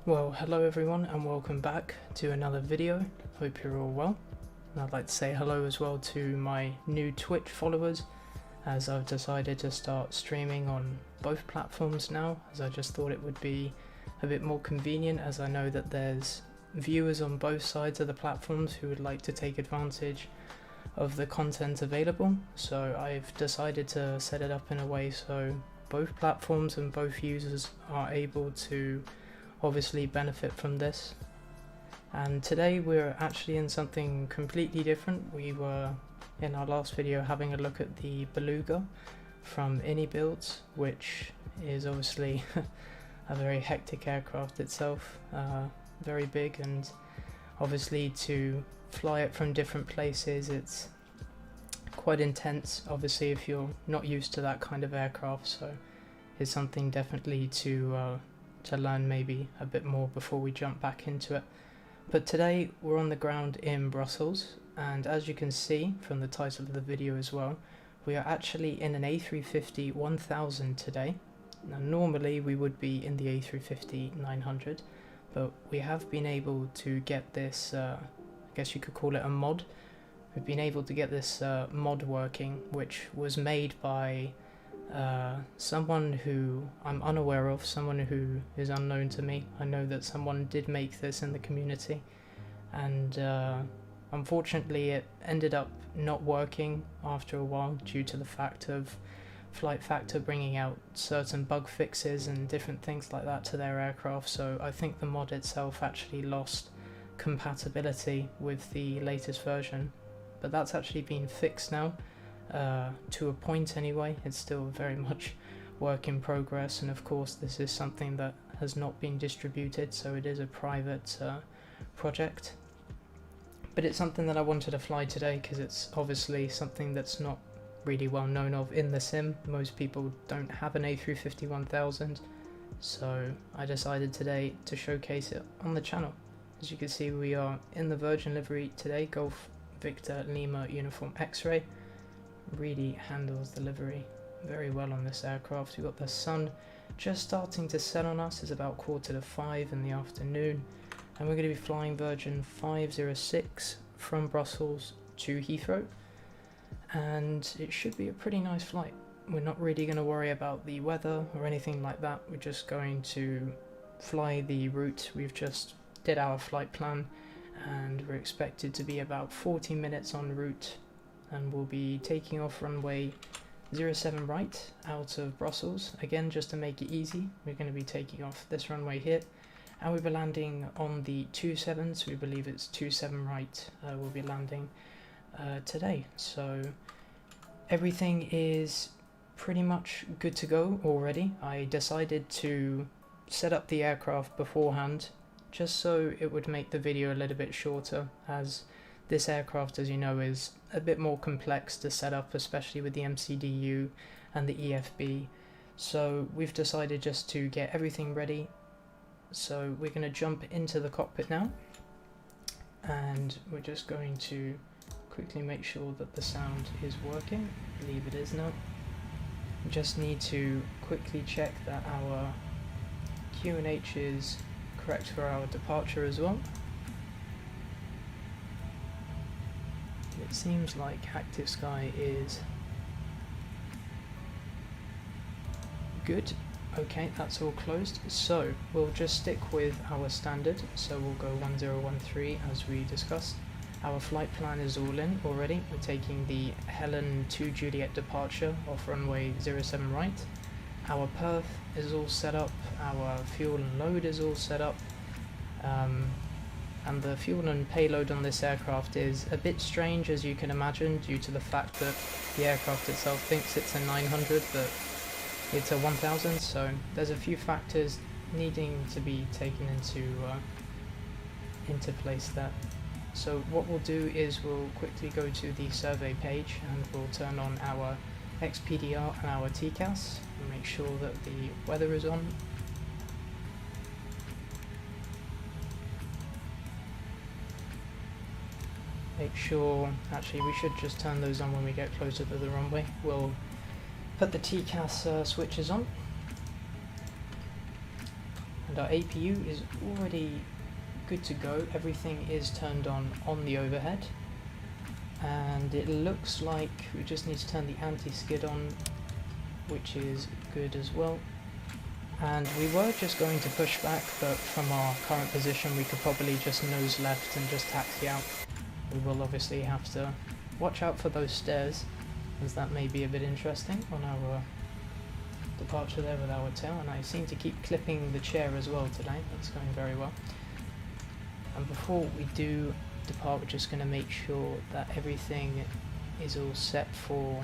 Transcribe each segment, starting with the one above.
Well, hello everyone and welcome back to another video. Hope you're all well. And I'd like to say hello as well to my new Twitch followers, as I've decided to start streaming on both platforms now, as I just thought it would be a bit more convenient, as I know that there's viewers on both sides of the platforms who would like to take advantage of the content available. So I've decided to set it up in a way so both platforms and both users are able to obviously benefit from this. And today we're actually in something completely different. We were in our last video having a look at the Beluga from Builds, which is obviously a very hectic aircraft itself, very big, and obviously to fly it from different places it's quite intense, obviously, if you're not used to that kind of aircraft. So it's something definitely to learn maybe a bit more before we jump back into it. But today we're on the ground in Brussels, and as you can see from the title of the video as well, we are actually in an A350-1000 today. Now normally we would be in the A350-900, but we have been able to get this, I guess you could call it a mod. We've been able to get this mod working, which was made by someone who I'm unaware of, someone who is unknown to me. I know that someone did make this in the community, and unfortunately it ended up not working after a while due to the fact of Flight Factor bringing out certain bug fixes and different things like that to their aircraft. So I think the mod itself actually lost compatibility with the latest version, but that's actually been fixed now. To a point anyway. It's still very much work in progress, and of course this is something that has not been distributed, so it is a private project, but it's something that I wanted to fly today because it's obviously something that's not really well known of in the sim. Most people don't have an A350-1000, so I decided today to showcase it on the channel. As you can see, we are in the Virgin livery today, Golf Victor Lima Uniform X-Ray. Really handles the livery very well on this aircraft. We've got the sun just starting to set on us. It's about 4:45 in the afternoon, and we're going to be flying Virgin 506 from Brussels to Heathrow, and it should be a pretty nice flight. We're not really going to worry about the weather or anything like that. We're just going to fly the route. We've just did our flight plan, and we're expected to be about 40 minutes en route, and we'll be taking off runway 07 right out of Brussels. Again, just to make it easy, we're going to be taking off this runway here, and we'll be landing on the 27, so we believe it's 27 right. We'll be landing today, so everything is pretty much good to go already. I decided to set up the aircraft beforehand just so it would make the video a little bit shorter, as this aircraft, as you know, is a bit more complex to set up, especially with the MCDU and the EFB. So we've decided just to get everything ready. So we're going to jump into the cockpit now, and we're just going to quickly make sure that the sound is working. I believe it is now. We just need to quickly check that our QNH is correct for our departure as well. It seems like Active Sky is good. Okay, that's all closed, so we'll just stick with our standard. So we'll go 1013 as we discussed. Our flight plan is all in already. We're taking the Helen 2 Juliet departure off runway 07 right. Our perf is all set up, our fuel and load is all set up. And the fuel and payload on this aircraft is a bit strange, as you can imagine, due to the fact that the aircraft itself thinks it's a 900, but it's a 1000, so there's a few factors needing to be taken into place there. So what we'll do is we'll quickly go to the survey page, and we'll turn on our XPDR and our TCAS, and make sure that the weather is on. Make sure, actually we should just turn those on when we get closer to the runway. We'll put the TCAS switches on, and our APU is already good to go. Everything is turned on the overhead, and it looks like we just need to turn the anti-skid on, which is good as well. And we were just going to push back, but from our current position we could probably just nose left and just taxi out. We will obviously have to watch out for those stairs, as that may be a bit interesting on our departure there with our tail. And I seem to keep clipping the chair as well today, that's going very well. And before we do depart, we're just going to make sure that everything is all set for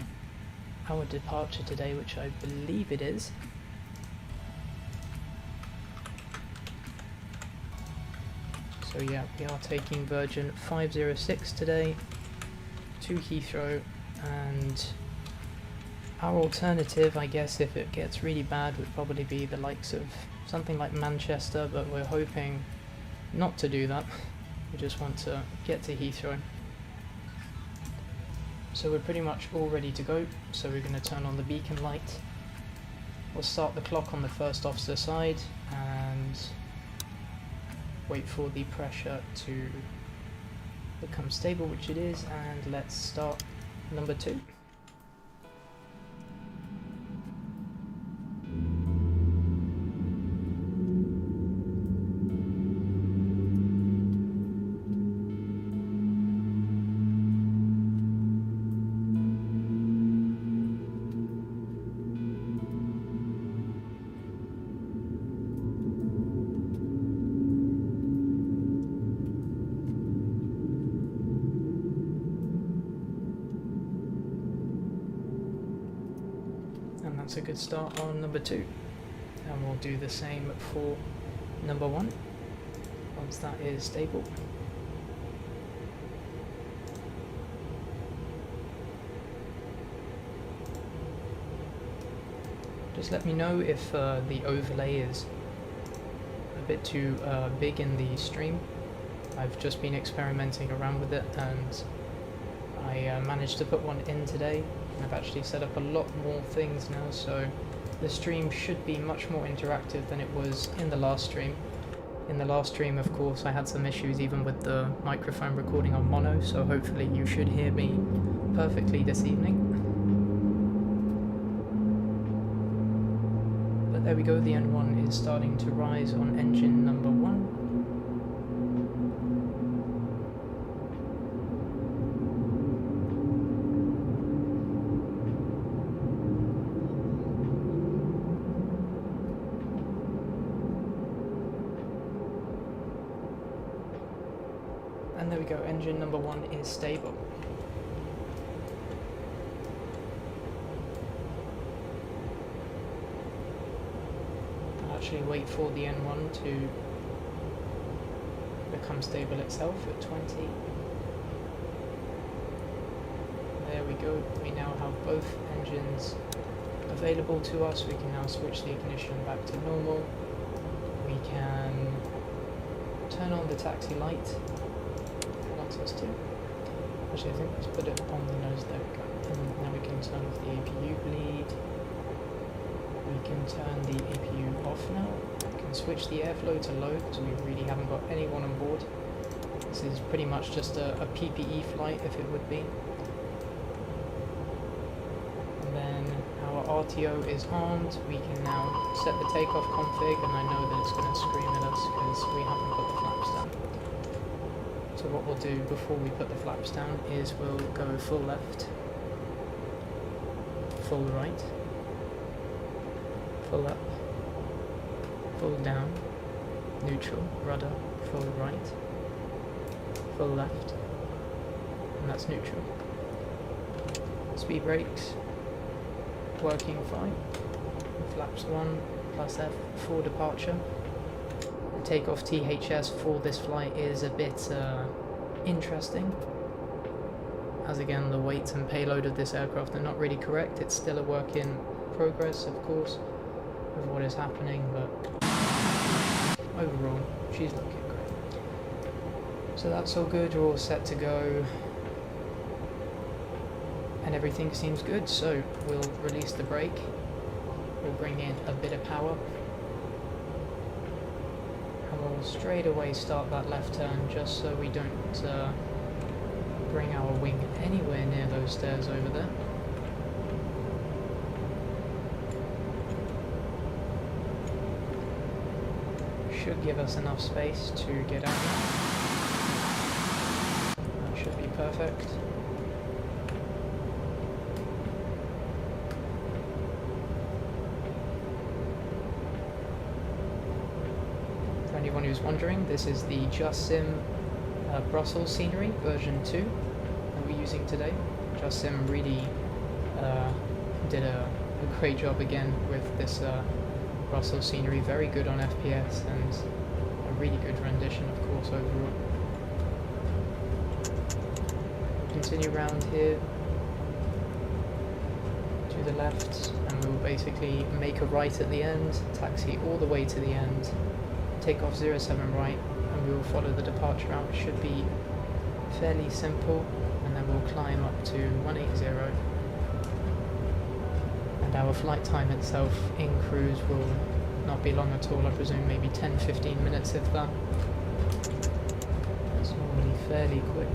our departure today, which I believe it is. So yeah, we are taking Virgin 506 today to Heathrow, and our alternative, I guess, if it gets really bad, would probably be the likes of something like Manchester, but we're hoping not to do that. We just want to get to Heathrow. So we're pretty much all ready to go, so we're going to turn on the beacon light. We'll start the clock on the first officer side and wait for the pressure to become stable, which it is, and let's start number 2. That's a good start on number 2, and we'll do the same for number 1 once that is stable. Just let me know if the overlay is a bit too big in the stream. I've just been experimenting around with it, and I managed to put one in today. I've actually set up a lot more things now, so the stream should be much more interactive than it was in the last stream. In the last stream, of course, I had some issues even with the microphone recording on mono, so hopefully you should hear me perfectly this evening. But there we go, the N1 is starting to rise on engine number 1. And there we go, engine number 1 is stable. I'll actually wait for the N1 to become stable itself at 20. There we go, we now have both engines available to us. We can now switch the ignition back to normal. We can turn on the taxi light. Us to. Actually, I think let's put it on the nose. There we go. And now we can turn off the APU bleed. We can turn the APU off now. We can switch the airflow to low because we really haven't got anyone on board. This is pretty much just a PPE flight, if it would be. And then our RTO is armed. We can now set the takeoff config, and I know that it's going to scream at us because we haven't put the flaps down. So what we'll do before we put the flaps down is we'll go full left, full right, full up, full down, neutral, rudder, full right, full left, and that's neutral. Speed brakes, working fine. Flaps 1 plus F for departure. The takeoff THS for this flight is a bit interesting, as again the weight and payload of this aircraft are not really correct. It's still a work in progress, of course, of what is happening, but overall she's looking great. So that's all good, we're all set to go, and everything seems good. So we'll release the brake, we'll bring in a bit of power, we'll straight away start that left turn just so we don't bring our wing anywhere near those stairs over there. Should give us enough space to get out there. That should be perfect. For anyone who's wondering, this is the Just Sim Brussels scenery version 2 that we're using today. Just Sim really did a great job again with this Brussels scenery, very good on FPS and a really good rendition, of course, overall. Continue round here to the left, and we'll basically make a right at the end, taxi all the way to the end, take off 07 right, and we will follow the departure route. It should be fairly simple, and then we'll climb up to 180. And our flight time itself in cruise will not be long at all, I presume maybe 10-15 minutes if that. It's normally fairly quick.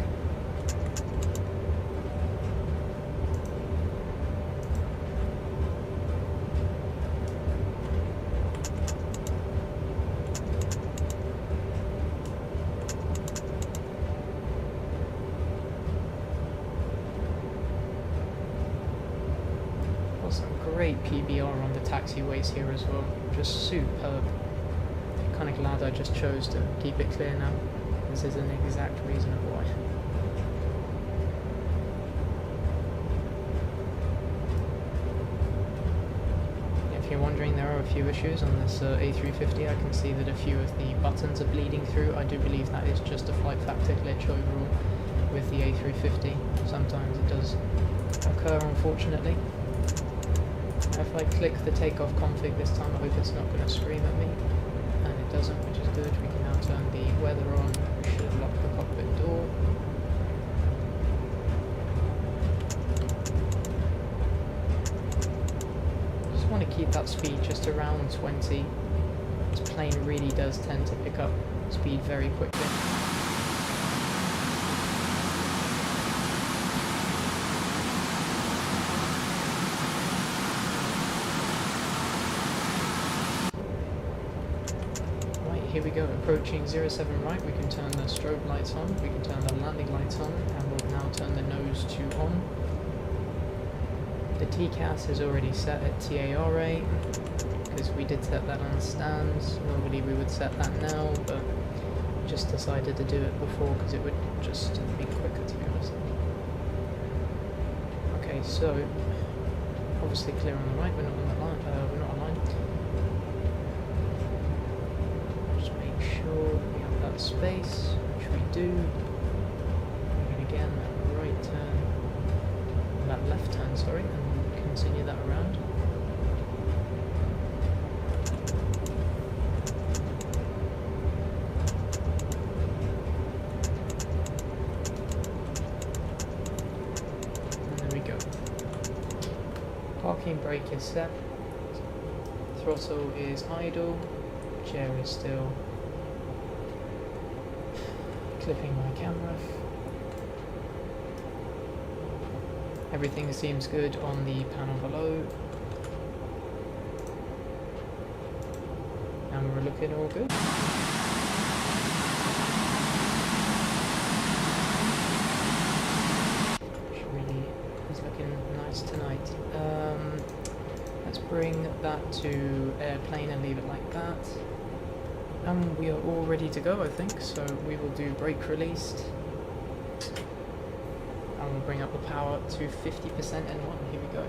Some great PBR on the taxiways here as well, just superb. Kind of glad I just chose to keep it clear now. This is an exact reason of why. If you're wondering, there are a few issues on this A350. I can see that a few of the buttons are bleeding through. I do believe that is just a flight factor glitch overall with the A350. Sometimes it does occur, unfortunately. If I click the takeoff config this time, I hope it's not going to scream at me, and it doesn't, which is good. We can now turn the weather on. We should have locked the cockpit door. Just want to keep that speed just around 20. This plane really does tend to pick up speed very quickly. Here we go, approaching 07 right, we can turn the strobe lights on, we can turn the landing lights on, and we'll now turn the nose to on. The TCAS is already set at TARA, because we did set that on stands. Normally we would set that now, but just decided to do it before because it would just be quicker, to be honest. Okay, so obviously clear on the right, we're not on the line, we're not aligned. Sure we have that space, which we do. And again, right turn, that left turn, sorry, and continue that around. And there we go. Parking brake is set. Throttle is idle. Chair is still clipping my camera. Everything seems good on the panel below. And we're looking all good. Which really is looking nice tonight. Let's bring that to airplane and leave it like that. And we are all ready to go, I think, so we will do brake released. And we'll bring up the power to 50% N1. Here we go.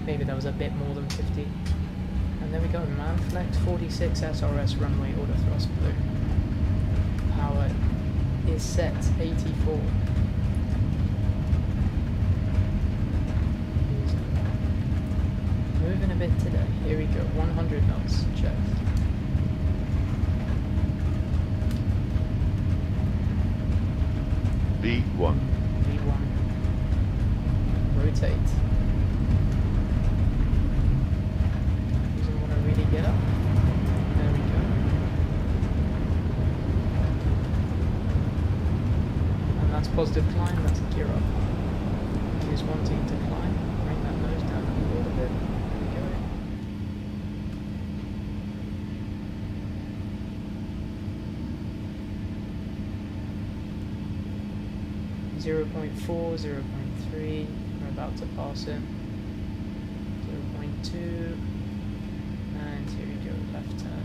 Maybe that was a bit more than 50. And there we go, Manflex 46 SRS runway order thrust blue. Power is set 84. Moving a bit today. Here we go, 100 knots, check. V1. V1. Rotate. positive climb, that's a gear up. He's wanting to climb, bring that nose down a little bit. There we go. 0.4, 0.3, we're about to pass it. 0.2, and here we go, left turn.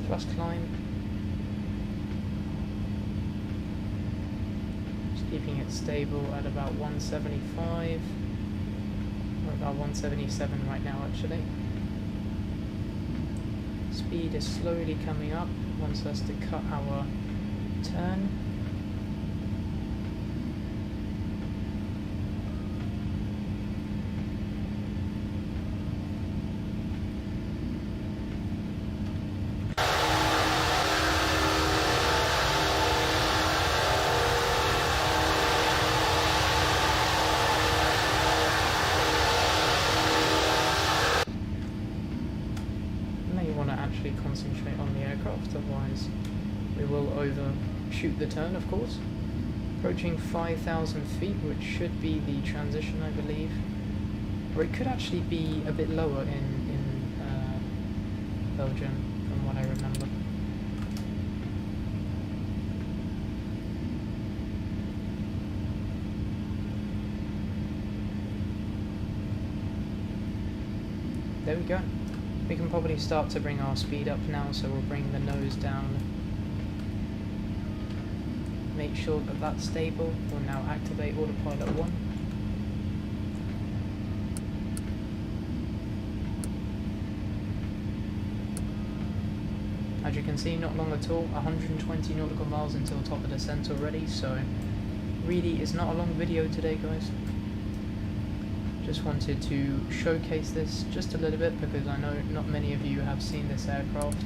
Thrust climb. Just keeping it stable at about 175. We're about 177 right now actually. Speed is slowly coming up, wants us to cut our turn. Concentrate on the aircraft, otherwise we will overshoot the turn, of course. Approaching 5,000 feet, which should be the transition, I believe. Or it could actually be a bit lower in Belgium, from what I remember. There we go. We can probably start to bring our speed up now, so we'll bring the nose down. Make sure that that's stable. We'll now activate autopilot 1. As you can see, not long at all, 120 nautical miles until top of descent already, so really it's not a long video today, guys. Just wanted to showcase this just a little bit because I know not many of you have seen this aircraft.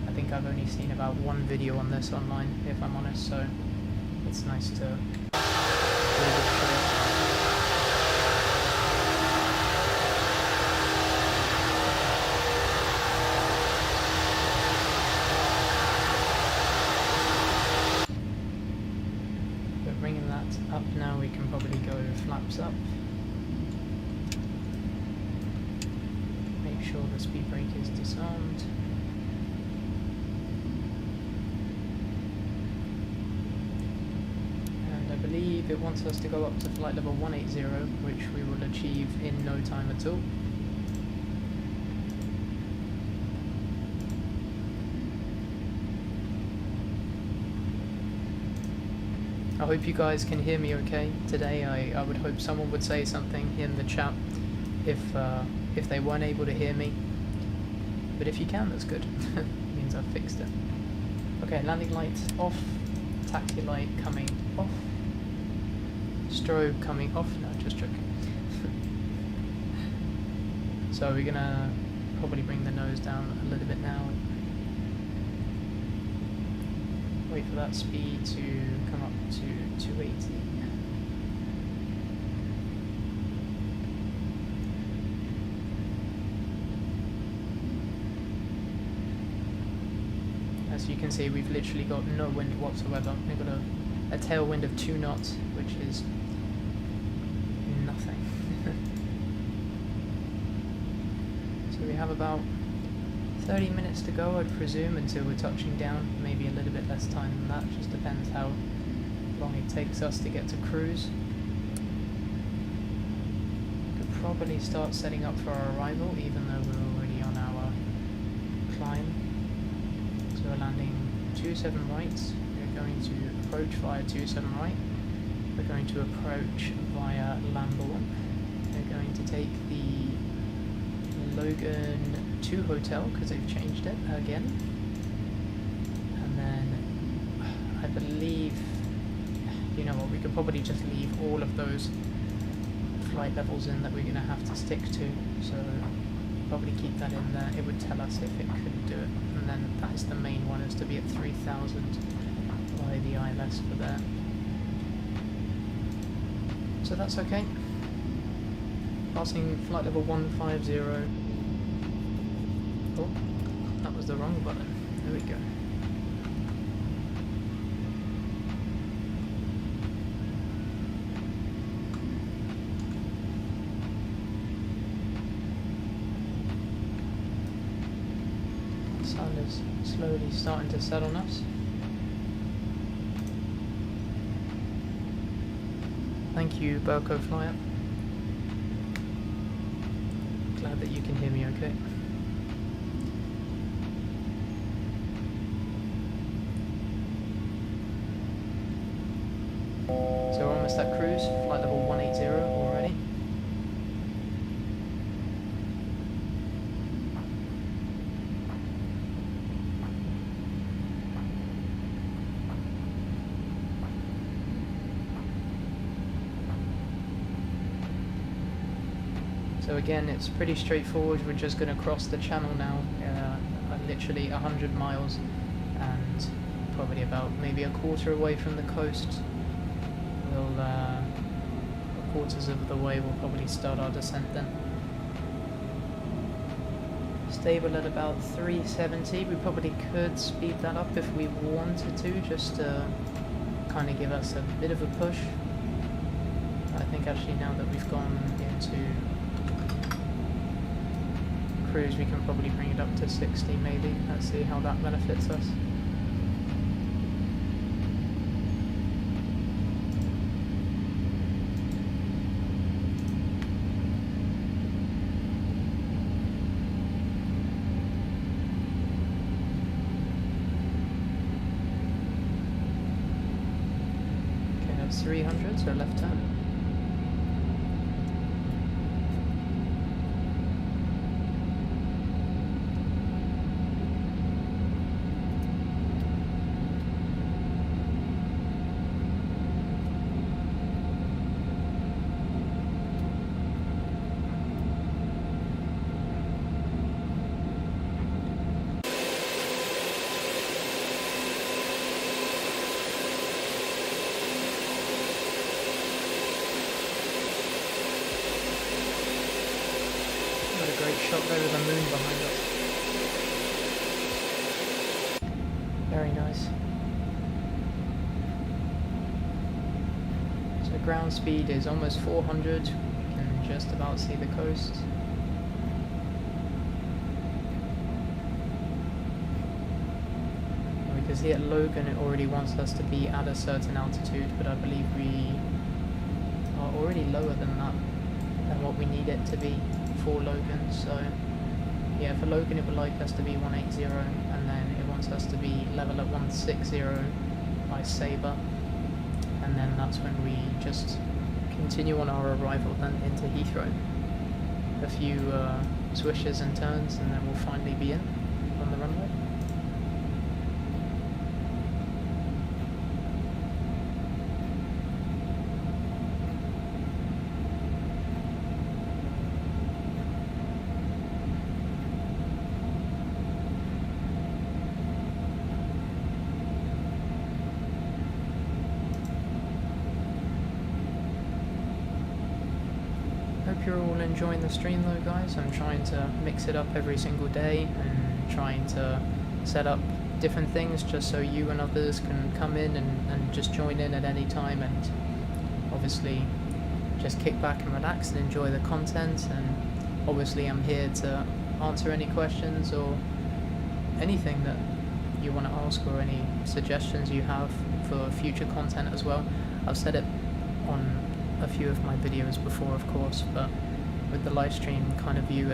I think I've only seen about one video on this online, if I'm honest, so it's nice to But bringing that up now, we can probably go flaps up. Sure the speed brake is disarmed. And I believe it wants us to go up to flight level 180, which we will achieve in no time at all. I hope you guys can hear me okay today. I would hope someone would say something in the chat if they weren't able to hear me, but if you can, that's good. It means I've fixed it. Okay, landing lights off, taxi light coming off, strobe coming off. No, just joking. So we're gonna probably bring the nose down a little bit now. Wait for that speed to come up to 280. As you can see, we've literally got no wind whatsoever. We've got a tailwind of 2 knots, which is nothing. So we have about 30 minutes to go, I'd presume, until we're touching down. Maybe a little bit less time than that, just depends how long it takes us to get to cruise. Could probably start setting up for our arrival, even though we're already on our climb. So we're landing 27 right, we're going to approach via 27 right, we're going to approach via Lambourne, we're going to take the Logan 2 hotel, because they've changed it again, and then I believe, you know what, we could probably just leave all of those flight levels in that we're going to have to stick to, so probably keep that in there. It would tell us if it could do it, and then that is the main one, is to be at 3000 by the ILS for there. So that's okay. Passing flight level 150. Oh, that was the wrong button. There we go. The sun is slowly starting to set on us. Thank you, Burko Flyer. Glad that you can hear me okay. So we're almost at cruise, flight level 180 already. So again, it's pretty straightforward. We're just going to cross the channel now, literally 100 miles, and probably about maybe a quarter away from the coast. We'll, quarters of the way, we'll probably start our descent then. Stable at about 370. We probably could speed that up if we wanted to, just to kind of give us a bit of a push. I think actually now that we've gone into cruise, we can probably bring it up to 60 maybe. Let's see how that benefits us. Okay, that's 300, so left turn. Great shot there with the moon behind us. Very nice. So ground speed is almost 400. You can just about see the coast. We can see at Logan it already wants us to be at a certain altitude, but I believe we are already lower than that, than what we need it to be for Logan. So yeah, for Logan it would like us to be 180, and then it wants us to be level at 160 by Sabre, and then that's when we just continue on our arrival then into Heathrow. A few swishes and turns, and then we'll finally be in on the runway. Hope you're all enjoying the stream though, guys. I'm trying to mix it up every single day and trying to set up different things just so you and others can come in and just join in at any time, and obviously just kick back and relax and enjoy the content. And obviously I'm here to answer any questions or anything that you want to ask, or any suggestions you have for future content as well. I've said it on a few of my videos before, of course, but with the live stream kind of view,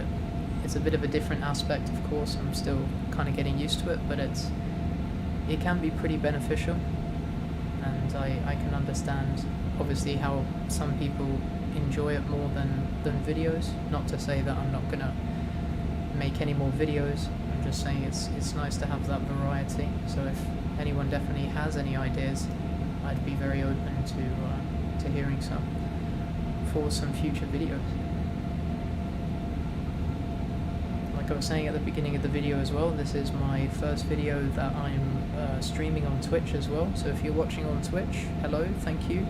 it's a bit of a different aspect, of course. I'm still kind of getting used to it, but it can be pretty beneficial, and I can understand obviously how some people enjoy it more than videos. Not to say that I'm not gonna make any more videos, I'm just saying it's nice to have that variety. So if anyone definitely has any ideas, I'd be very open to hearing some for some future videos. Like I was saying at the beginning of the video as well, this is my first video that I'm streaming on Twitch as well. So if you're watching on Twitch, hello, thank you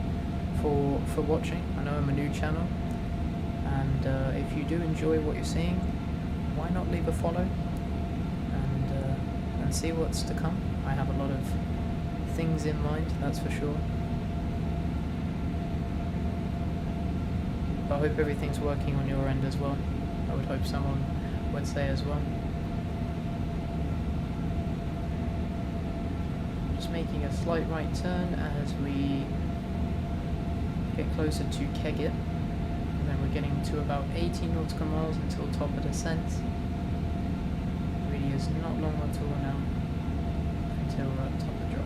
for watching. I know I'm a new channel, and if you do enjoy what you're seeing, why not leave a follow and see what's to come. I have a lot of things in mind, that's for sure. But I hope everything's working on your end as well. I would hope someone would say as well. Just making a slight right turn as we get closer to Keggett, and then we're getting to about 18 nautical miles until top of descent. Really is not long at all now until top of drop.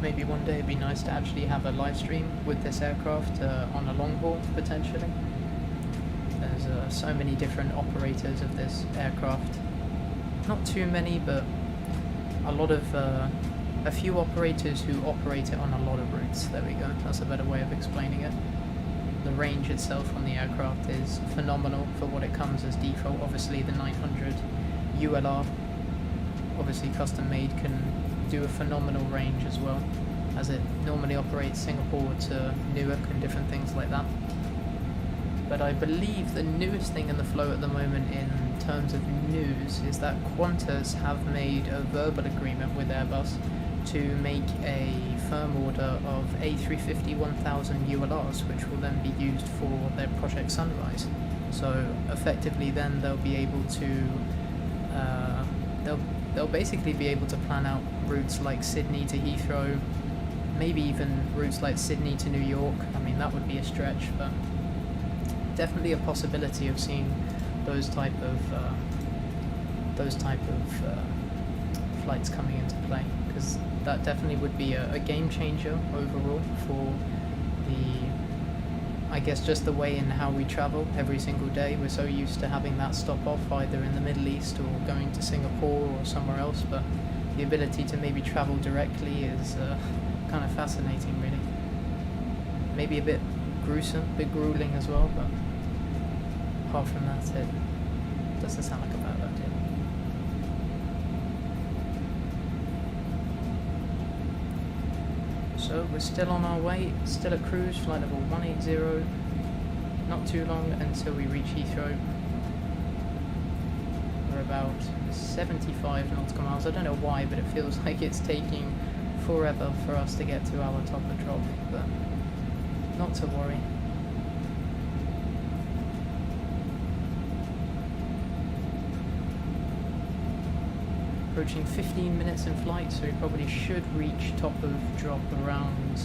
Maybe one day it'd be nice to actually have a live stream with this aircraft on a long haul, potentially. There's so many different operators of this aircraft. Not too many, but a few operators who operate it on a lot of routes. There we go, that's a better way of explaining it. The range itself on the aircraft is phenomenal for what it comes as default. Obviously the 900 ULR, obviously custom made, can do a phenomenal range as well, as it normally operates Singapore to Newark and different things like that. But I believe the newest thing in the flow at the moment in terms of news is that Qantas have made a verbal agreement with Airbus to make a firm order of A350-1000 ULRs, which will then be used for their Project Sunrise. So effectively then they'll be able to they'll basically be able to plan out routes like Sydney to Heathrow, maybe even routes like Sydney to New York. I mean, that would be a stretch, but definitely a possibility of seeing those type of flights coming into play, because that definitely would be a game changer overall for I guess just the way in how we travel every single day. We're so used to having that stop off either in the Middle East or going to Singapore or somewhere else, but the ability to maybe travel directly is kind of fascinating, really. Maybe a bit gruesome, a bit grueling as well, but apart from that, it doesn't sound like a bad idea. So we're still on our way, still at cruise, flight level 180, not too long until we reach Heathrow. We're about 75 nautical miles. I don't know why, but it feels like it's taking forever for us to get to our top of drop, but not to worry. Approaching 15 minutes in flight, so we probably should reach top of drop around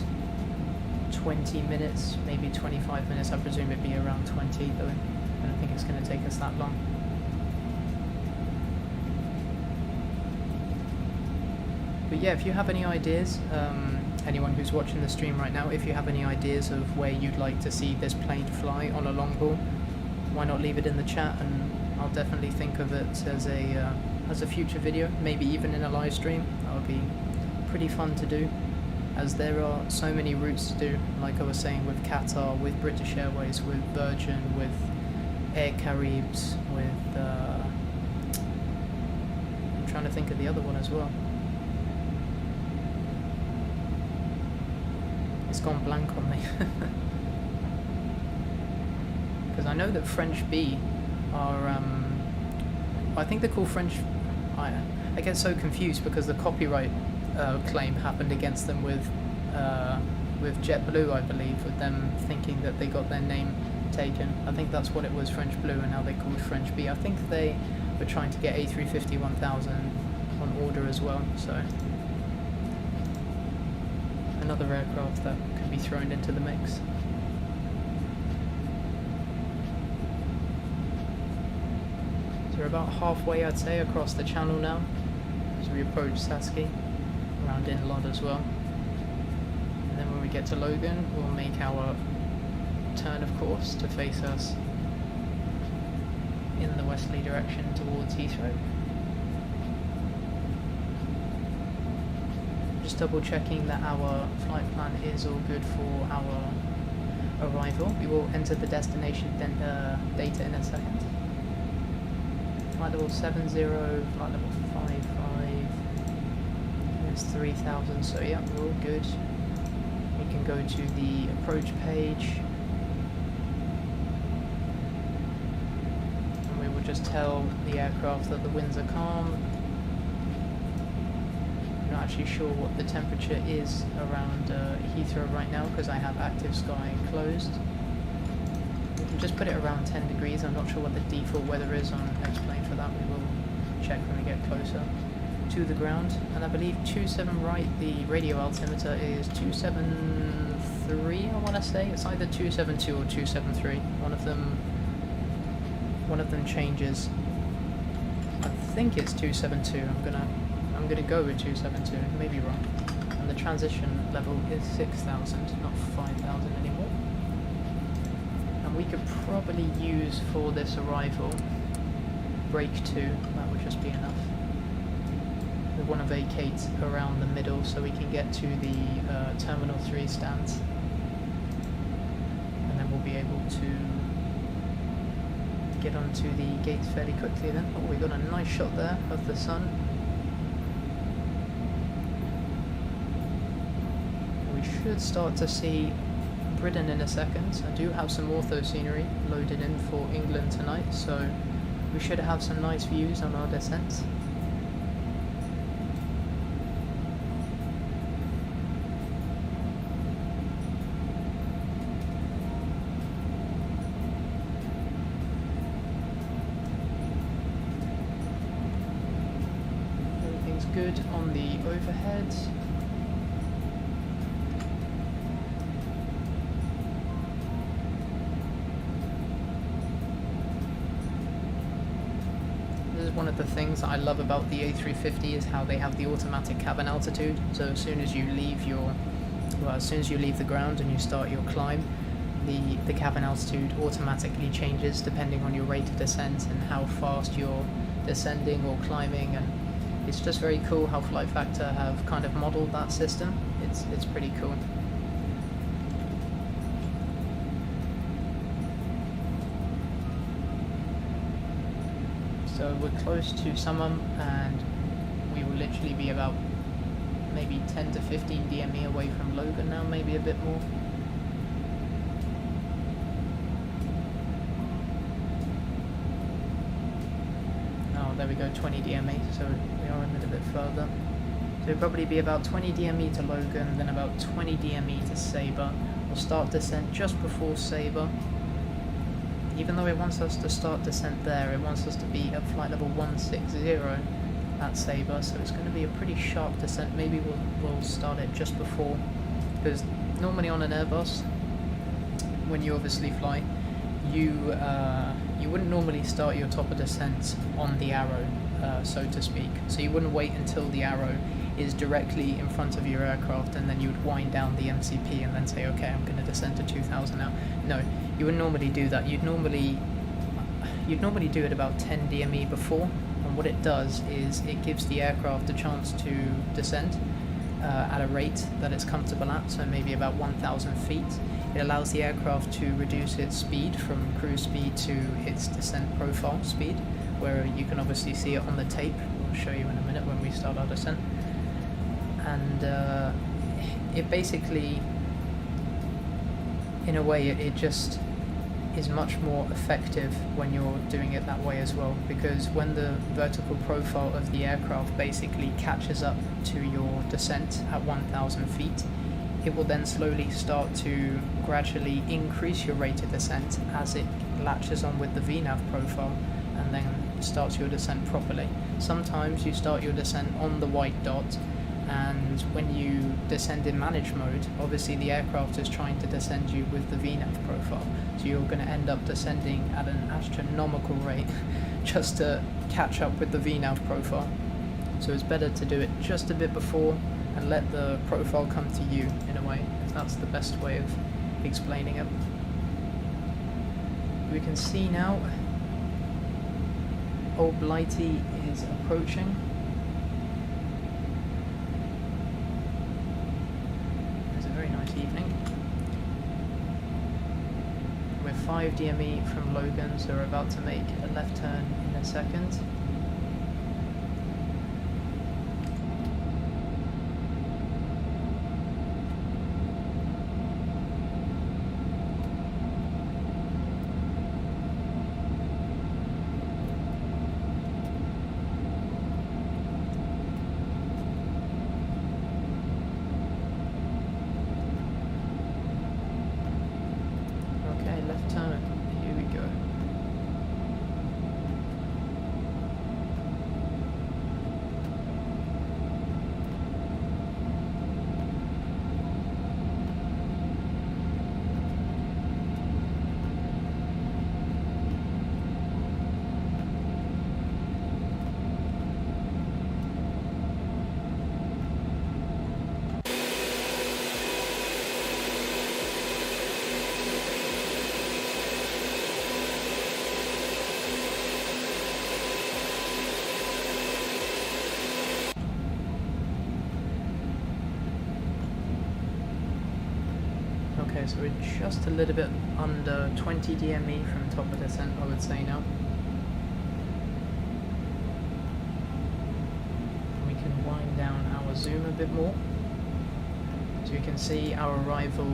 20 minutes, maybe 25 minutes. I presume it'd be around 20 though. I don't think it's going to take us that long. But yeah, if you have any ideas, anyone who's watching the stream right now, if you have any ideas of where you'd like to see this plane fly on a long haul, why not leave it in the chat, and I'll definitely think of it as a future video, maybe even in a live stream. That would be pretty fun to do, as there are so many routes to do, like I was saying, with Qatar, with British Airways, with Virgin, with Air Caribs, with I'm trying to think of the other one as well. It's gone blank on me. Because I know that French B are I think they're called French. I get so confused because the copyright claim happened against them with JetBlue, I believe, with them thinking that they got their name taken. I think that's what it was, French Blue, and now they're called French B. I think they were trying to get A350-1000 on order as well, so another aircraft that could be thrown into the mix. So we're about halfway, I'd say, across the channel now, as we approach Saskia, around Inlod as well. And then when we get to Logan, we'll make our turn of course to face us in the westerly direction towards Heathrow. just double checking that our flight plan is all good for our arrival. We will enter the destination data in a second. Flight level 70, flight level 55, it's 3000, so yeah, we're all good. We can go to the approach page. And we will just tell the aircraft that the winds are calm. I'm not actually sure what the temperature is around Heathrow right now because I have active sky closed. We can just put it around 10 degrees. I'm not sure what the default weather is on X-Plane for that. We will check when we get closer to the ground. And I believe 27 right, the radio altimeter is 273, I want to say. It's either 272 or 273. One of them changes. I think it's 272. I'm gonna go with 272. Maybe wrong. And the transition level is 6,000, not 5,000 anymore. And we could probably use for this arrival brake 2. That would just be enough. We want to vacate around the middle so we can get to the Terminal 3 stands. And then we'll be able to get onto the gates fairly quickly then. Oh, we got a nice shot there of the sun. We should start to see Britain in a second. I do have some ortho scenery loaded in for England tonight, so we should have some nice views on our descent. Everything's good on the overhead. One of the things that I love about the A350 is how they have the automatic cabin altitude. So as soon as you leave the ground and you start your climb, the cabin altitude automatically changes depending on your rate of descent and how fast you're descending or climbing. And it's just very cool how Flight Factor have kind of modeled that system. It's pretty cool. So we're close to Summum, and we will literally be about maybe 10 to 15 DME away from Logan now, maybe a bit more. Oh, there we go, 20 DME, so we are a little bit further. So we'll probably be about 20 DME to Logan, then about 20 DME to Sabre. We'll start descent just before Sabre. Even though it wants us to start descent there, it wants us to be at flight level 160 at Sabre, so it's going to be a pretty sharp descent. Maybe we'll start it just before, because normally on an Airbus, when you obviously fly, you wouldn't normally start your top of descent on the arrow, so to speak. So you wouldn't wait until the arrow is directly in front of your aircraft and then you would wind down the MCP and then say, okay, I'm going to descend to 2000 now. No, you wouldn't normally do that. You'd normally do it about 10 DME before, and what it does is it gives the aircraft a chance to descend at a rate that it's comfortable at, so maybe about 1,000 feet. It allows the aircraft to reduce its speed from cruise speed to its descent profile speed, where you can obviously see it on the tape. I'll show you in a minute when we start our descent. And it basically, in a way, it just is much more effective when you're doing it that way as well, because when the vertical profile of the aircraft basically catches up to your descent at 1,000 feet, it will then slowly start to gradually increase your rate of descent as it latches on with the VNAV profile and then starts your descent properly. Sometimes you start your descent on the white dot, and when you descend in manage mode, obviously the aircraft is trying to descend you with the VNAV profile, so you're going to end up descending at an astronomical rate just to catch up with the VNAV profile. So it's better to do it just a bit before and let the profile come to you, in a way, because that's the best way of explaining it. We can see now Old Blighty is approaching. very nice evening. We're 5 DME from Logan, so we're about to make a left turn in a second. Left turn, here we go. Okay, so we're just a little bit under 20 DME from top of descent, I would say now. We can wind down our zoom a bit more. So you can see our arrival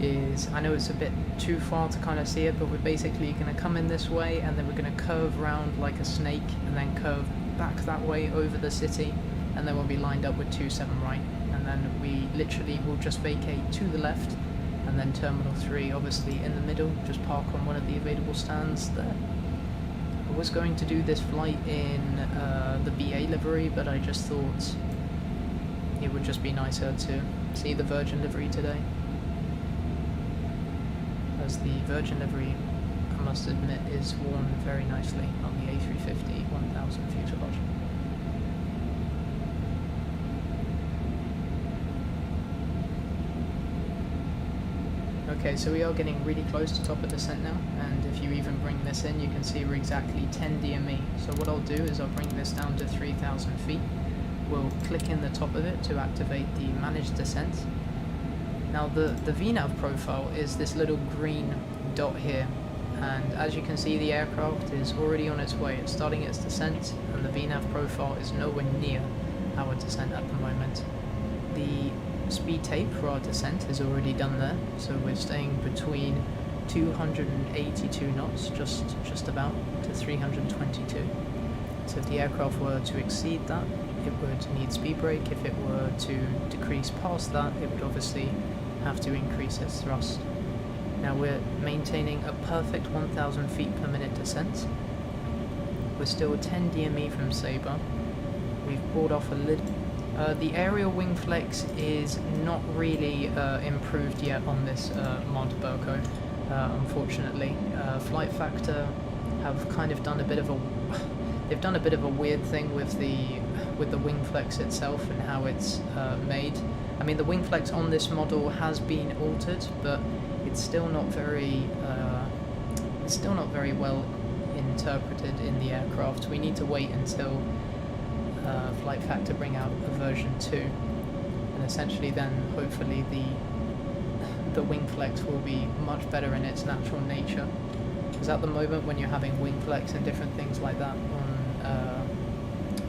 is, I know it's a bit too far to kind of see it, but we're basically going to come in this way and then we're going to curve round like a snake and then curve back that way over the city, and then we'll be lined up with 27 right, and then we literally will just vacate to the left. And then Terminal 3 obviously in the middle, just park on one of the available stands there. I was going to do this flight in the BA livery, but I just thought it would just be nicer to see the Virgin livery today. As the Virgin livery, I must admit, is worn very nicely on the A350-1000 fuselage. Okay, so we are getting really close to top of descent now, and if you even bring this in, you can see we're exactly 10 DME. So what I'll do is I'll bring this down to 3,000 feet. We'll click in the top of it to activate the managed descent. Now the VNAV profile is this little green dot here, and as you can see the aircraft is already on its way. It's starting its descent, and the VNAV profile is nowhere near our descent at the moment. The speed tape for our descent is already done there, so we're staying between 282 knots, just about, to 322. So if the aircraft were to exceed that, it would need speed brake. If it were to decrease past that, it would obviously have to increase its thrust. Now we're maintaining a perfect 1,000 feet per minute descent. We're still 10 DME from Sabre. We've pulled off a little. The aerial wing flex is not really improved yet on this mod Burko, unfortunately. Flight Factor have kind of done a bit of a weird thing with the wing flex itself and how it's made. I mean, the wing flex on this model has been altered, but it's still not very well interpreted in the aircraft. We need to wait until Flight Factor bring out a version 2, and essentially then hopefully the wing flex will be much better in its natural nature, because at the moment when you're having wing flex and different things like that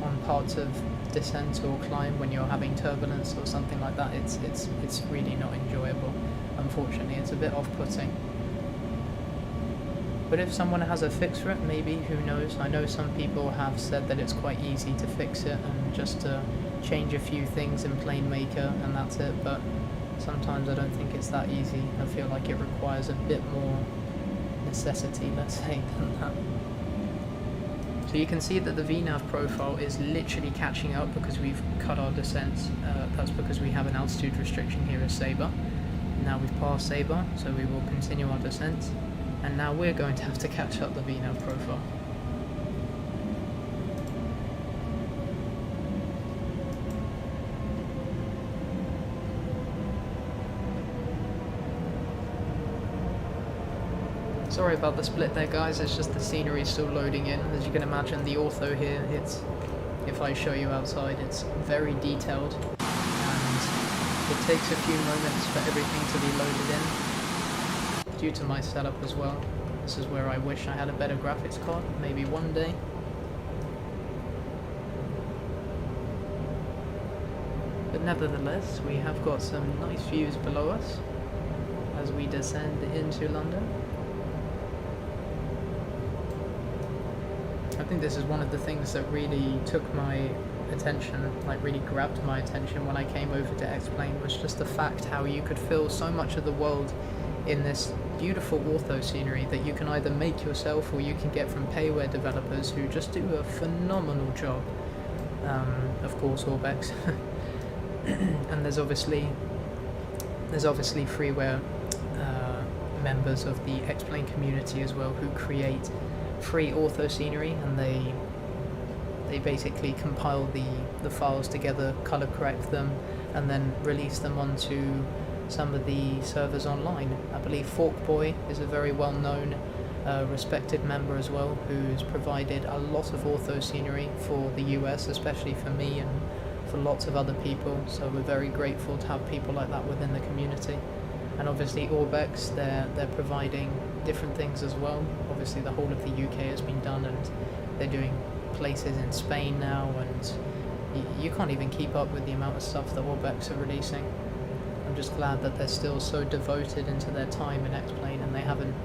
on parts of descent or climb, when you're having turbulence or something like that, it's really not enjoyable. Unfortunately, it's a bit off-putting. But if someone has a fix for it, maybe, who knows. I know some people have said that it's quite easy to fix it and just to change a few things in Plane Maker and that's it, but sometimes I don't think it's that easy. I feel like it requires a bit more necessity, let's say, than that. So you can see that the VNAV profile is literally catching up because we've cut our descent. That's because we have an altitude restriction here at Sabre. Now we've passed Sabre, so we will continue our descent. And now we're going to have to catch up the VNAV profile. Sorry about the split there, guys, it's just the scenery is still loading in. As you can imagine, the ortho here, if I show you outside, it's very detailed. And It takes a few moments for everything to be loaded in, due to my setup as well. This is where I wish I had a better graphics card, maybe one day. But nevertheless, we have got some nice views below us as we descend into London. I think this is one of the things that really took my attention, like really grabbed my attention when I came over to X-Plane, was just the fact how you could fill so much of the world in this beautiful ortho scenery that you can either make yourself or you can get from payware developers who just do a phenomenal job. Of course, Orbex. And there's obviously freeware members of the X-Plane community as well who create free ortho scenery, and they basically compile the files together, color correct them, and then release them onto some of the servers online. I believe Forkboy is a very well known respected member as well, who's provided a lot of ortho scenery for the US, especially for me and for lots of other people, so we're very grateful to have people like that within the community. And obviously Orbex, they're providing different things as well. Obviously the whole of the UK has been done, and they're doing places in Spain now, and you can't even keep up with the amount of stuff that Orbex are releasing. I'm just glad that they're still so devoted into their time in X-Plane, and they haven't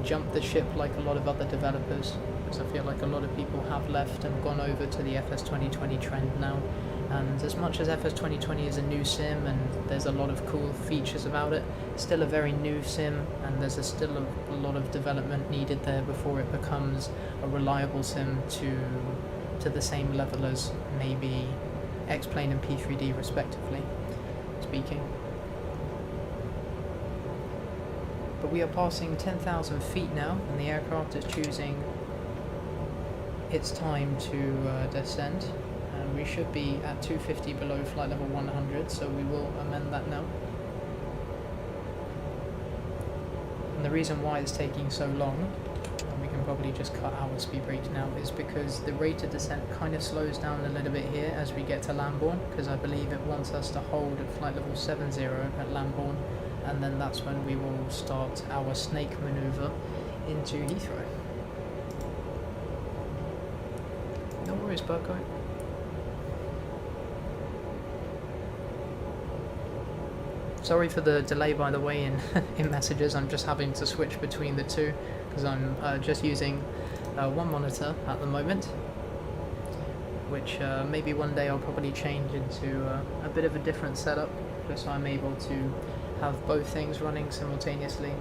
jumped the ship like a lot of other developers, because I feel like a lot of people have left and gone over to the FS 2020 trend now. And as much as FS 2020 is a new sim and there's a lot of cool features about it, it's still a very new sim, and there's still a lot of development needed there before it becomes a reliable sim to the same level as maybe X-Plane and P3D respectively speaking. But we are passing 10,000 feet now, and the aircraft is choosing its time to descend. We should be at 250 below flight level 100, so we will amend that now. And the reason why it's taking so long, and we can probably just cut our speed brake now, is because the rate of descent kind of slows down a little bit here as we get to Lambourne, because I believe it wants us to hold at flight level 70 at Lambourne, and then that's when we will start our snake maneuver into Heathrow. No worries, Burko. Sorry for the delay, by the way, in messages. I'm just having to switch between the two because I'm just using one monitor at the moment, which maybe one day I'll probably change into a bit of a different setup, just so I'm able to have both things running simultaneously.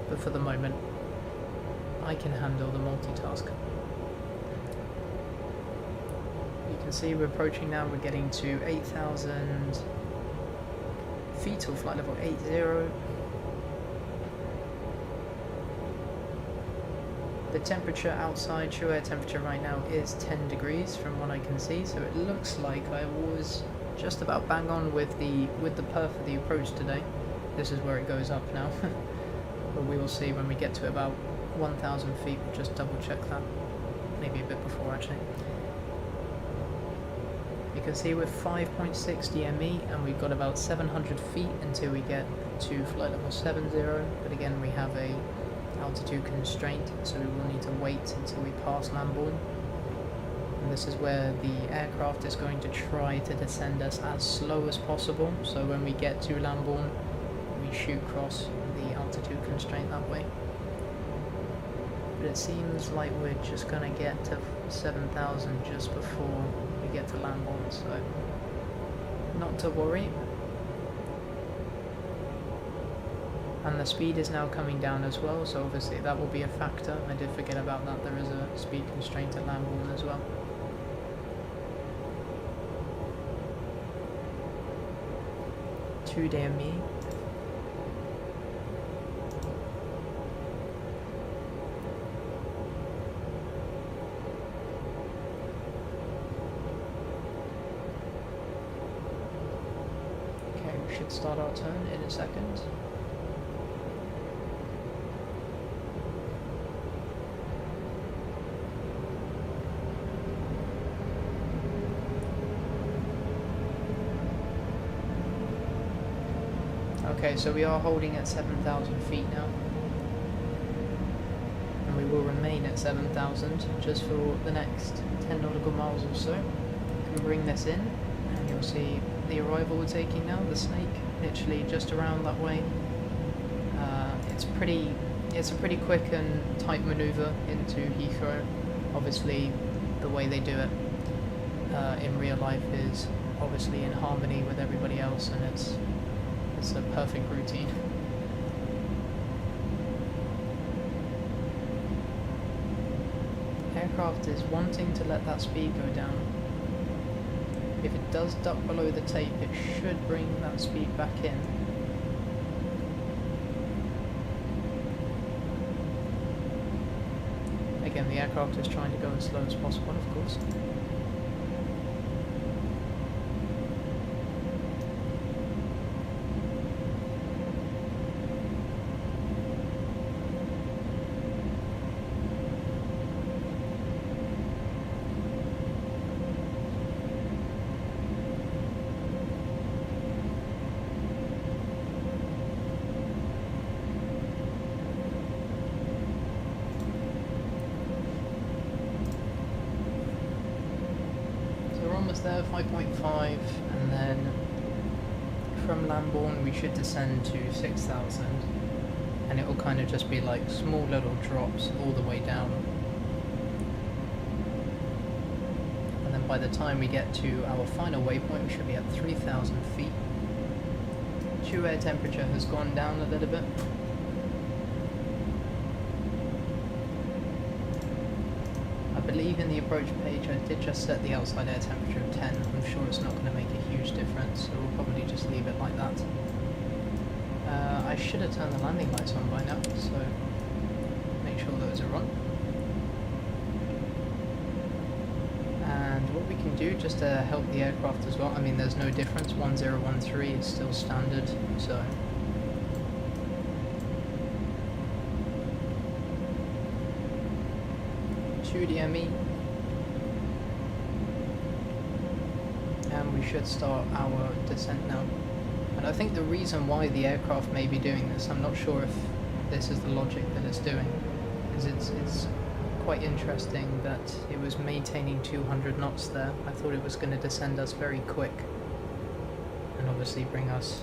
But for the moment, I can handle the multitask. You can see we're approaching now. We're getting to 8,000 feet or flight level 80. The temperature outside, true air temperature right now is 10 degrees from what I can see, so it looks like I was just about bang on with the perf of the approach today. This is where it goes up now. But we will see when we get to about 1,000 feet. We'll just double check that, maybe a bit before actually. You can see we're 5.6 DME, and we've got about 700 feet until we get to flight level 70, but again we have a altitude constraint, so we will need to wait until we pass Lambourne. And this is where the aircraft is going to try to descend us as slow as possible, so when we get to Lambourne we shoot across the altitude constraint that way. But it seems like we're just going to get to 7,000 just before we get to Lambourne, so not to worry. And the speed is now coming down as well, so obviously that will be a factor. I did forget about that, there is a speed constraint at Lambourne as well. Two DME. We should start our turn in a second. Okay, so we are holding at 7,000 feet now. And we will remain at 7,000 just for the next 10 nautical miles or so. You can bring this in and you'll see the arrival we're taking now, the Snake, literally just around that way. It's a pretty quick and tight manoeuvre into Heathrow. Obviously, the way they do it in real life is obviously in harmony with everybody else, and it's a perfect routine. Aircraft is wanting to let that speed go down. If it does duck below the tape, it should bring that speed back in. Again, the aircraft is trying to go as slow as possible, of course. Almost there, 5.5, and then from Lambourne we should descend to 6,000, and it will kind of just be like small little drops all the way down, and then by the time we get to our final waypoint we should be at 3,000 feet. True air temperature has gone down a little bit. I believe in the approach page I did just set the outside air temperature of 10. I'm sure it's not going to make a huge difference, so we'll probably just leave it like that. I should have turned the landing lights on by now, so make sure those are on. And what we can do just to help the aircraft as well, I mean there's no difference, 1013 is still standard, so 2 DME, and we should start our descent now. And I think the reason why the aircraft may be doing this, I'm not sure if this is the logic that it's doing, because it's quite interesting that it was maintaining 200 knots there. I thought it was going to descend us very quick and obviously bring us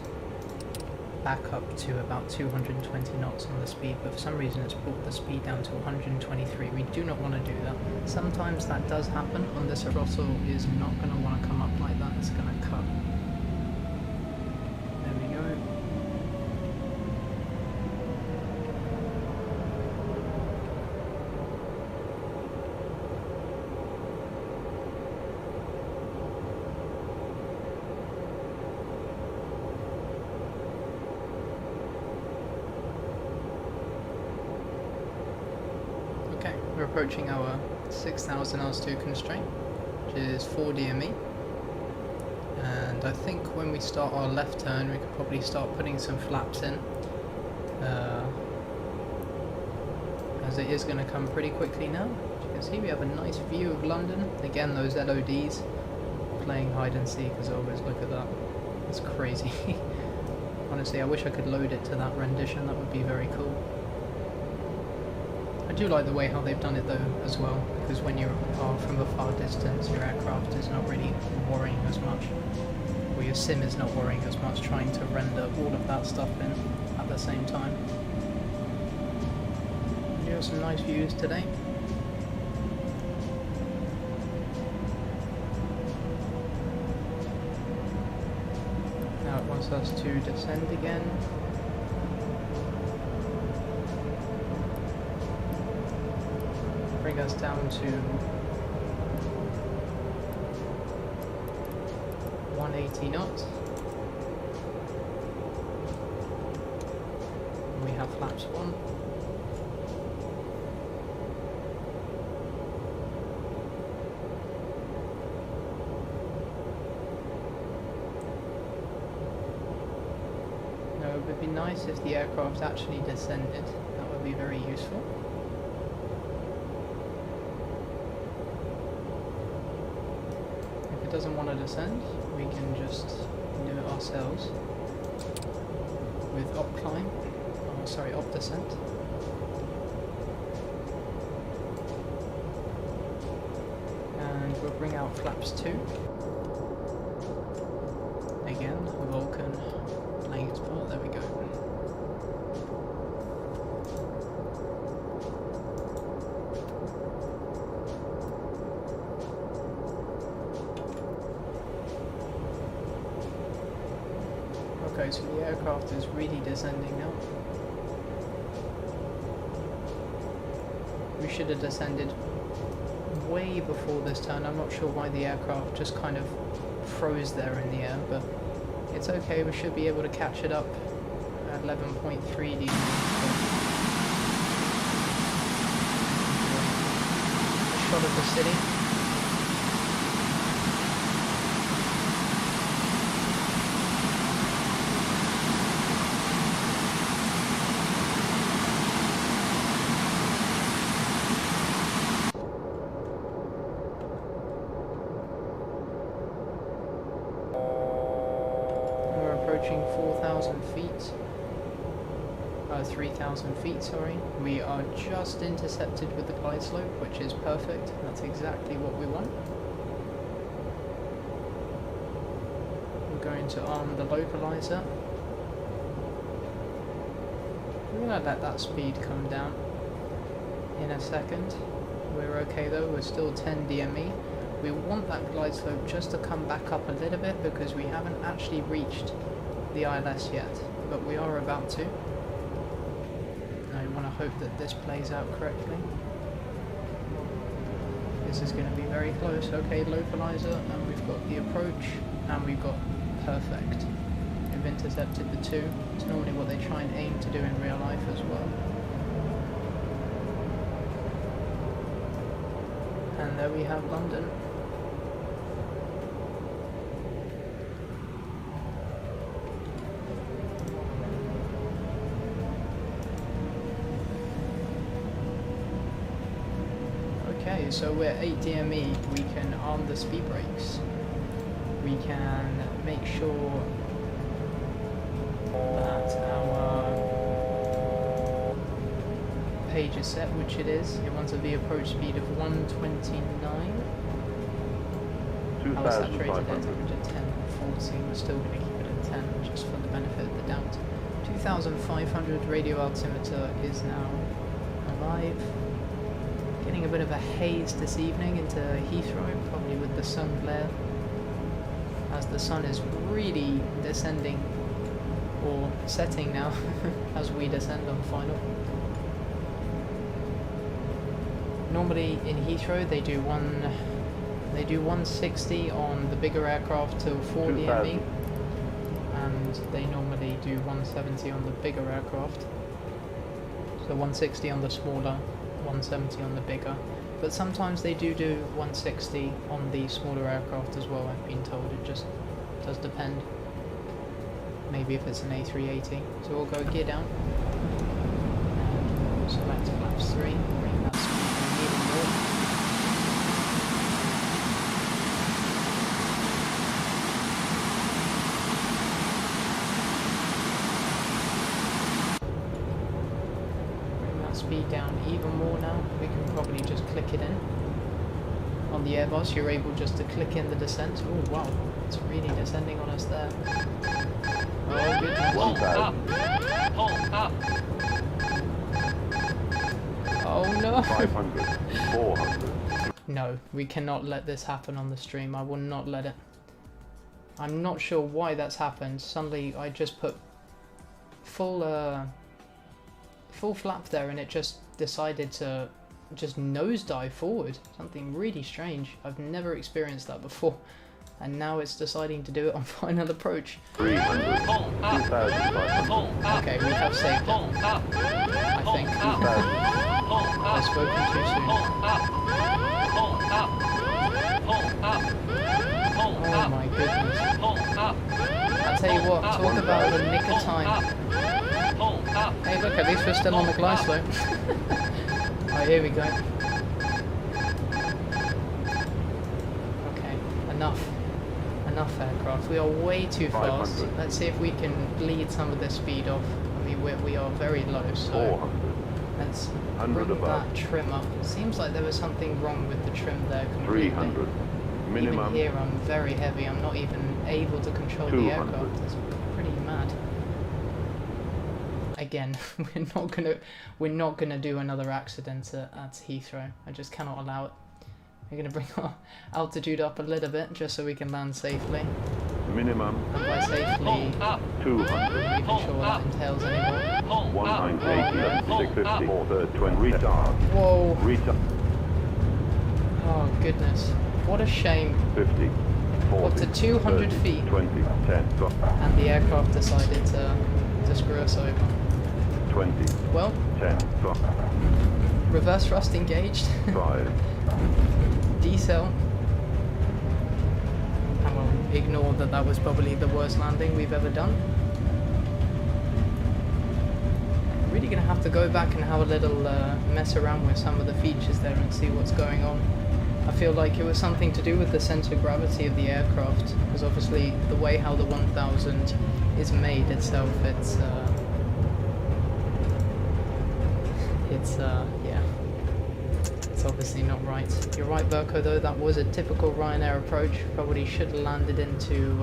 back up to about 220 knots on the speed, but for some reason it's brought the speed down to 123. We do not want to do that. Sometimes that does happen on this. Throttle is not going to want to come up like that, it's going to cut. There we go. We're approaching our 6,000 altitude constraint, which is 4 DME, and I think when we start our left turn we could probably start putting some flaps in, as it is going to come pretty quickly now. As you can see, we have a nice view of London. Again, those LODs playing hide and seek as always. Look at that, it's crazy. Honestly, I wish I could load it to that rendition, that would be very cool. I do like the way how they've done it though as well, because when you are from a far distance your aircraft is not really worrying as much, or your sim is not worrying as much trying to render all of that stuff in at the same time. You have some nice views today. Now it wants us to descend again. Bring us down to 180 knots. And we have flaps on. Now it would be nice if the aircraft actually descended. That would be very useful. Doesn't want to descend, we can just do it ourselves. with op climb, oh sorry, op descent. And we'll bring out flaps 2. Again, Vulcan playing its part, there we go. Okay, so the aircraft is really descending now. We should have descended way before this turn. I'm not sure why the aircraft just kind of froze there in the air, but it's okay, we should be able to catch it up at 11.3 d. A shot of the city. Approaching 4,000 feet, 3,000 feet, sorry. We are just intercepted with the glide slope, which is perfect. That's exactly what we want. We're going to arm the localizer. We're going to let that speed come down in a second. We're okay though, we're still 10 DME. We want that glide slope just to come back up a little bit because we haven't actually reached the ILS yet, but we are about to. I want to hope that this plays out correctly. This is going to be very close. Okay, localizer, and we've got the approach, and we've got perfect. We've intercepted the 2. It's normally what they try and aim to do in real life as well. And there we have London. Okay, so we're 8 DME, we can arm the speed brakes. We can make sure that our page is set, which it is. It wants a V approach speed of 129. I was saturated at 110, 40, we're still going to keep it at 10, just for the benefit of the doubt. 2,500 radio altimeter is now alive. Getting a bit of a haze this evening into Heathrow, probably with the sun glare, as the sun is really descending, or setting now, as we descend on final. Normally in Heathrow they do 160 on the bigger aircraft till 4 DME, and they normally do 170 on the bigger aircraft. So 160 on the smaller, 170 on the bigger, but sometimes they do 160 on the smaller aircraft as well, I've been told. It just does depend. Maybe if it's an A380. So we'll go gear down, and select flaps 3, bring that speed down even more. Speed down even more now. We can probably just click it in. On the Airbus you're able just to click in the descent. Oh wow, it's really descending on us there. Oh goodness. Pull up. Oh no. 500, 400. No, we cannot let this happen on the stream. I will not let it. I'm not sure why that's happened. Suddenly I just put full flap there and it just decided to just nosedive forward. Something really strange. I've never experienced that before, and now it's deciding to do it on final approach. 300, 2,500. Okay, we have saved it, I think. I've spoken too soon. Oh my goodness. I'll tell you what, talk about the nick of time. Hey look, at least we're still on the glide slope. Alright, here we go. Okay, enough enough aircraft. We are way too fast. 500. Let's see if we can bleed some of the speed off. I mean, we are very low, so 400. let's 100 bring above. that trim up. It seems like there was something wrong with the trim there completely. 300. Even Minimum. here I'm very heavy. I'm not even able to control the 200. aircraft. It's pretty mad. Again, we're not gonna do another accident at Heathrow. I just cannot allow it. We're gonna bring our altitude up a little bit just so we can land safely. Minimum. And by safely, 200. I'm not even sure what that entails anymore. 190, 650, 20, retard. Whoa! Retard. Oh goodness. What a shame. 50. 40. Up to 200 30, feet. 20, 10, stop. And the aircraft decided to screw us over. 20, Well, 10, stop. reverse thrust engaged. 5. Decel. And we'll ignore that that was probably the worst landing we've ever done. I'm really going to have to go back and have a little mess around with some of the features there and see what's going on. I feel like it was something to do with the centre of gravity of the aircraft, because obviously the way how the 1000 is made itself, yeah, it's obviously not right. You're right, Burko, though, that was a typical Ryanair approach. Probably should have landed into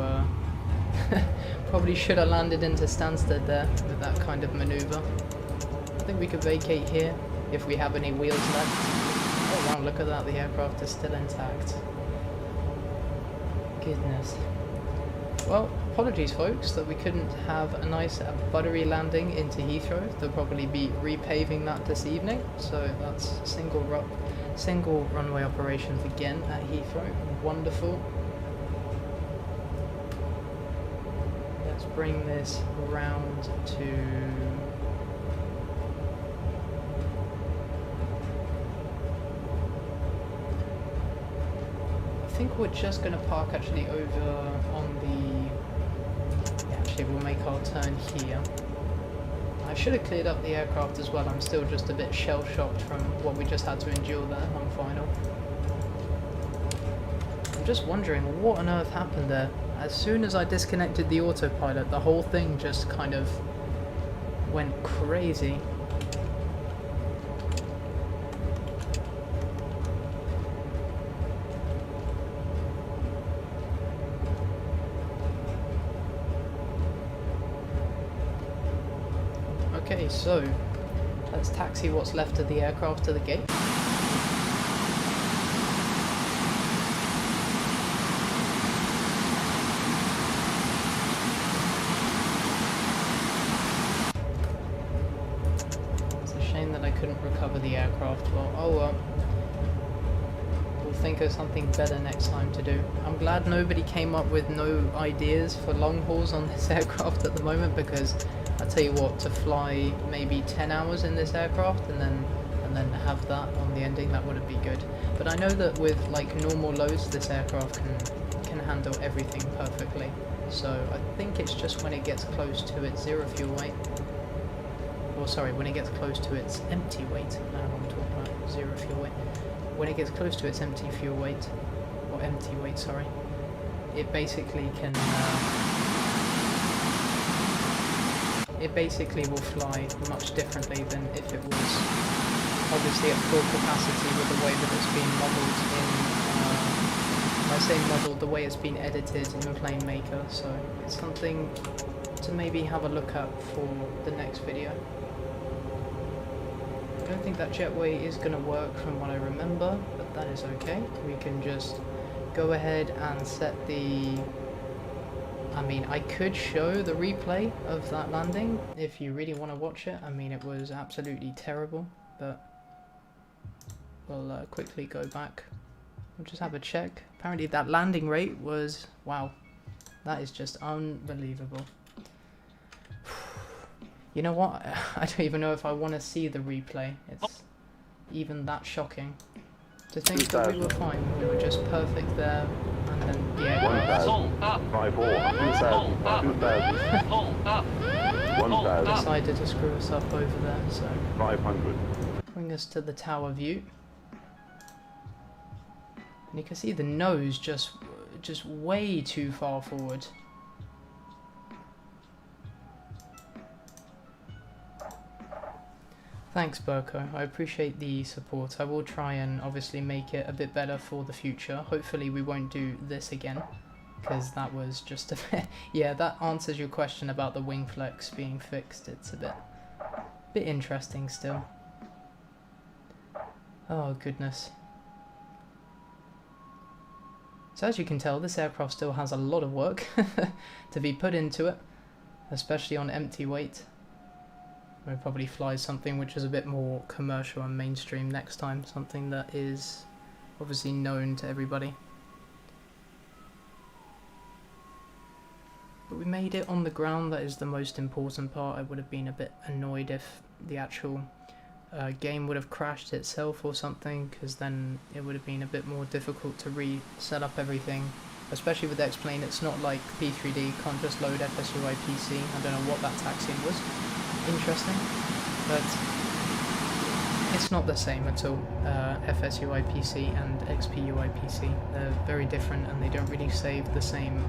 Stansted there with that kind of manoeuvre. I think we could vacate here if we have any wheels left. Oh wow, look at that, the aircraft is still intact. Goodness. Well, apologies folks that we couldn't have a nice buttery landing into Heathrow. They'll probably be repaving that this evening, so that's single runway operations again at Heathrow. Wonderful. Let's bring this round to... I think we're just going to park actually over on the... Yeah, actually we'll make our turn here. I should have cleared up the aircraft as well. I'm still just a bit shell-shocked from what we just had to endure there on final. I'm just wondering what on earth happened there. As soon as I disconnected the autopilot, the whole thing just kind of went crazy. Okay, so let's taxi what's left of the aircraft to the gate. It's a shame that I couldn't recover the aircraft. Well, oh well. We'll think of something better next time to do. I'm glad nobody came up with no ideas for long hauls on this aircraft at the moment, because I tell you what, to fly maybe 10 hours in this aircraft and then have that on the ending, that wouldn't be good. But I know that with like normal loads, this aircraft can handle everything perfectly. So I think it's just when it gets close to its zero fuel weight, or sorry, when it gets close to its empty weight. I don't know what I'm talking about, zero fuel weight. When it gets close to its empty fuel weight, or empty weight, sorry, it basically can. It basically will fly much differently than if it was obviously at full capacity with the way that it's been modelled in, I say modelled, the way it's been edited in Plane Maker, so it's something to maybe have a look at for the next video. I don't think that jetway is going to work from what I remember, but that is okay. We can just go ahead and set the... I mean, I could show the replay of that landing if you really want to watch it. I mean, it was absolutely terrible, but we'll quickly go back. We'll just have a check. Apparently that landing rate was, wow, that is just unbelievable. You know what? I don't even know if I want to see the replay. It's even that shocking. To think that we were fine, we were just perfect there, and then the aircraft 1,000. decided to screw us up over there, so 500. bring us to the tower view. And you can see the nose just just way too far forward. Thanks, Burko. I appreciate the support. I will try and obviously make it a bit better for the future. Hopefully we won't do this again, because that was just a bit... Yeah, that answers your question about the wing flex being fixed. It's a bit interesting still. Oh, goodness. So as you can tell, this aircraft still has a lot of work to be put into it, especially on empty weight. We'll probably fly something which is a bit more commercial and mainstream next time, something that is obviously known to everybody. But we made it on the ground. That is the most important part. I would have been a bit annoyed if the actual game would have crashed itself or something, because then it would have been a bit more difficult to reset up everything. Especially with X-Plane, it's not like P3D, can't just load FSUI PC. I don't know what that taxiing was. Interesting, but it's not the same at all. FSUI PC and XPUI PC, they're very different, and they don't really save the same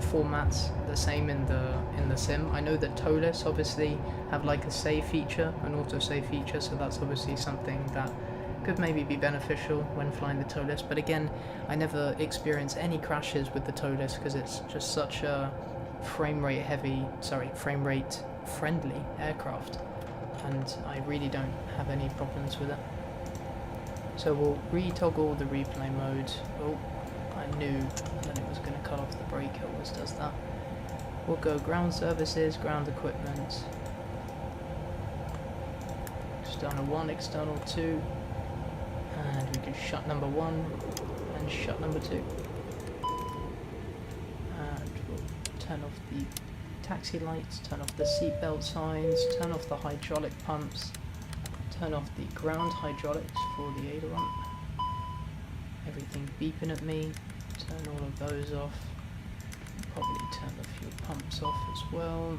formats the same in the sim. I know that TOLIS obviously have like a save feature, an autosave feature, so that's obviously something that could maybe be beneficial when flying the TOLIS, but again, I never experience any crashes with the TOLIS because it's just such a frame rate friendly aircraft, and I really don't have any problems with it. So we'll re-toggle the replay mode. Oh, I knew that it was going to cut off the brake, it always does that. We'll go ground services, ground equipment, external 1, external 2, and we can shut number 1 and shut number 2. And we'll turn off the taxi lights, turn off the seatbelt signs, turn off the hydraulic pumps, turn off the ground hydraulics for the aileron. Everything beeping at me, turn all of those off. Probably turn the fuel pumps off as well.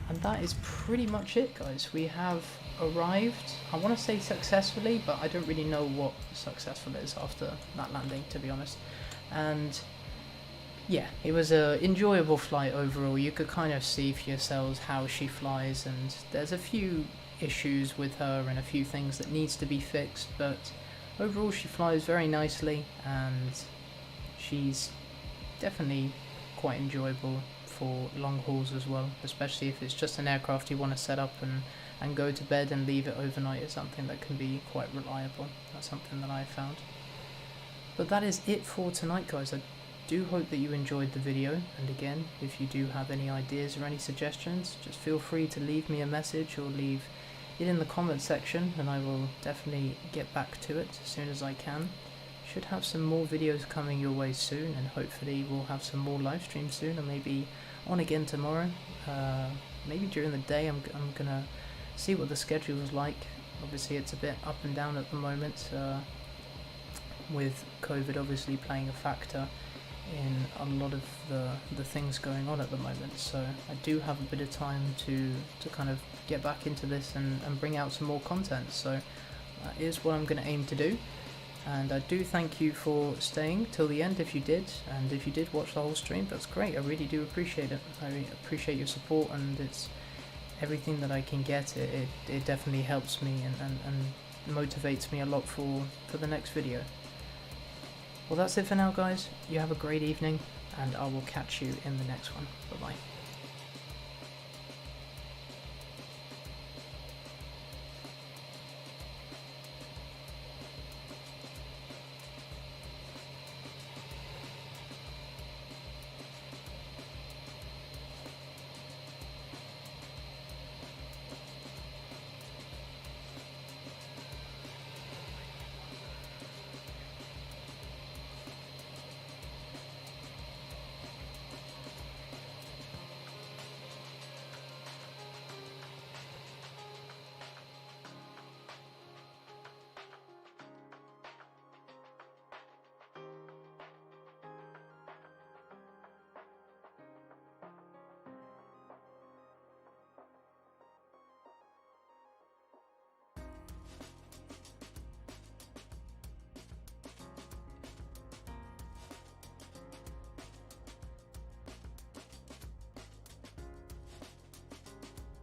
And that is pretty much it, guys. We have arrived, I want to say successfully, but I don't really know what successful is after that landing, to be honest. And yeah, it was an enjoyable flight overall. You could kind of see for yourselves how she flies, and there's a few issues with her and a few things that needs to be fixed, but overall she flies very nicely, and she's definitely quite enjoyable for long hauls as well, especially if it's just an aircraft you want to set up and go to bed and leave it overnight. Is something that can be quite reliable. That's something that I found. But that is it for tonight, guys. I do hope that you enjoyed the video, and again, if you do have any ideas or any suggestions, just feel free to leave me a message or leave it in the comment section, and I will definitely get back to it as soon as I can. Should have some more videos coming your way soon, and hopefully we'll have some more live streams soon, or maybe on again tomorrow. Maybe during the day. I'm gonna see what the schedule is like. Obviously it's a bit up and down at the moment, with COVID obviously playing a factor in a lot of the things going on at the moment, so I do have a bit of time to kind of get back into this and bring out some more content. So that is what I'm going to aim to do, and I do thank you for staying till the end if you did, and if you did watch the whole stream, that's great. I really do appreciate it. I appreciate your support, and it's everything that I can get. It definitely helps me and motivates me a lot for the next video. Well, that's it for now, guys. You have a great evening, and I will catch you in the next one. Bye-bye.